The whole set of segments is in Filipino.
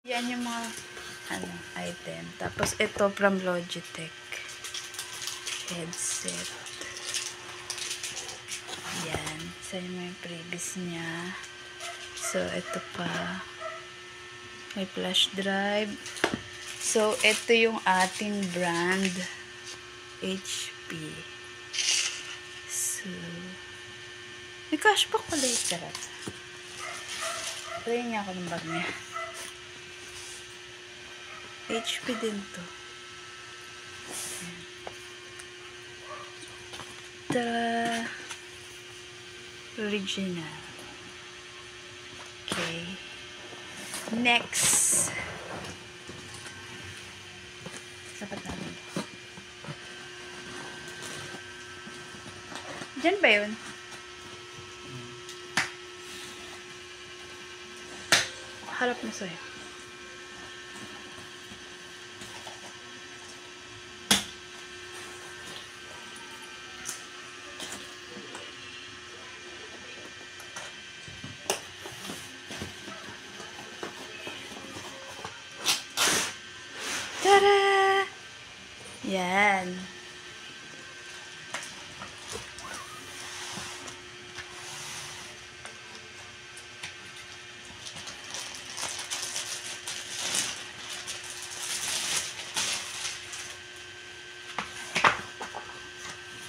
Yan yung mga item. Tapos ito from Logitech. Headset. Yan. Sa yung previous niya. So, ito pa. May flash drive. So, ito yung ating brand. HP. So, may cashback pala yung sarap. Try niya ako ng bag niya. HP din to. Tara. Original. Okay. Next. Sapat namin. Diyan ba yun? Harap mo sa'yo. Tara! Yan.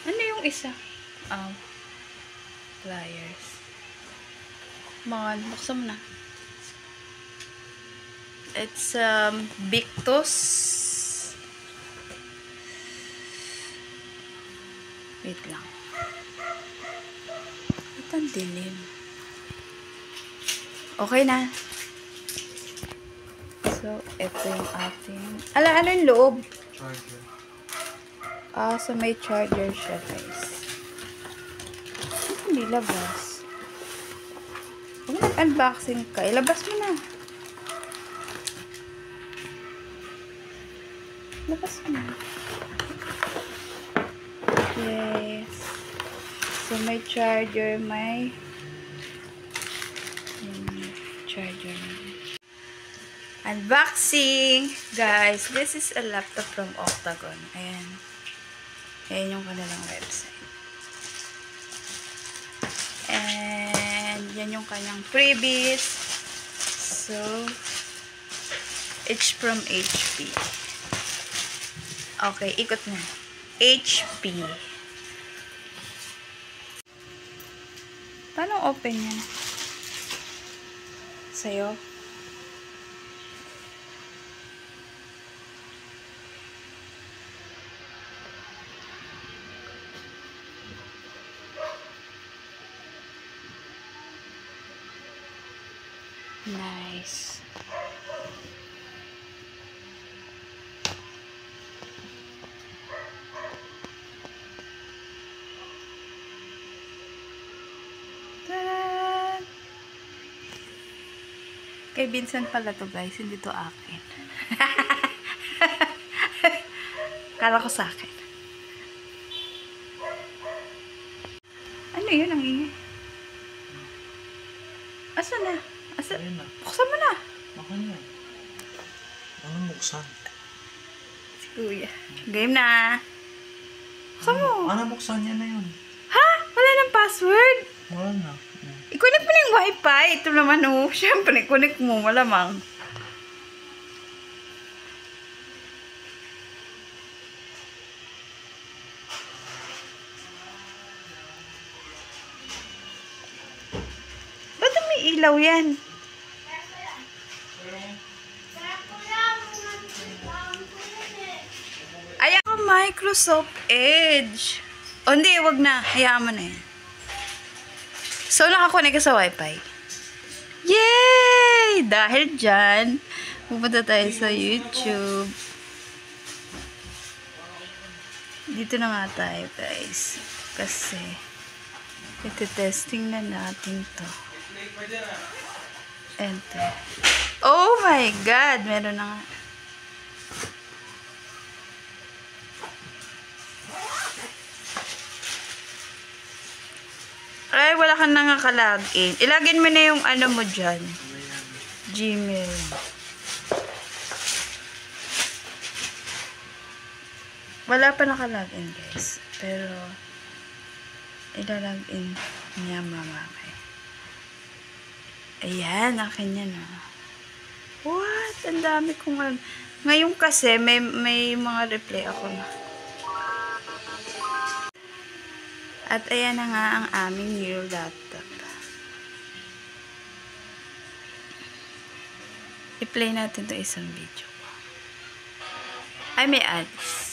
Ano yung isa? Pliers. Buksan mo na. It's Victus. Wait lang. Ito ang dilim. Okay na. So, ito yung ating... Ano yung loob? Charger. So may charger siya, guys. Hindi labas. Kung nag-unboxing ka, ilabas mo na. Labas mo na. Yes. So may charger, may charger. Unboxing! Guys, this is a laptop from Octagon. Ayan. Ayan yung kanilang website. And yan yung kanyang freebies. So, it's from HP. Okay, ikot na. HP. Paano open yan? Sa'yo? Nice. Ta-da! Kay Vincent pala to, guys. Hindi to akin. Kala ko sa akin. Ano yun ang ingay? Asan na? Ayun na. Buksan mo na. Baka niya. Anong buksan? Si Kuya. Game na. Buksan mo. Ano buksan niya na yun? Ha? Wala ng password? Wala na. I-connect mo na yung wifi. Ito naman oh. Siyempre, connect mo. Malamang. Ba't may ilaw yan? Ayan ka, Microsoft Edge. O hindi, wag na. Hayaan mo na yan. So, nakakonect ka sa Wi-Fi. Yay! Dahil dyan, pupunta tayo sa YouTube. Dito na nga tayo, guys. Kasi, iti-testing na natin to. Enter. Oh my God! Meron na nga. Ay, wala ka na nga ka-login. Ilagin mo na yung ano mo dyan. Gmail. Wala pa nakalagin, guys. Pero, ilalagin niya mamamay. Ayan, akin yan, oh. What? Ang dami kong ano. Ngayon kasi, may mga replay ako na. At ayan na nga ang aming new laptop. I-play natin to isang video. Ay, may ads.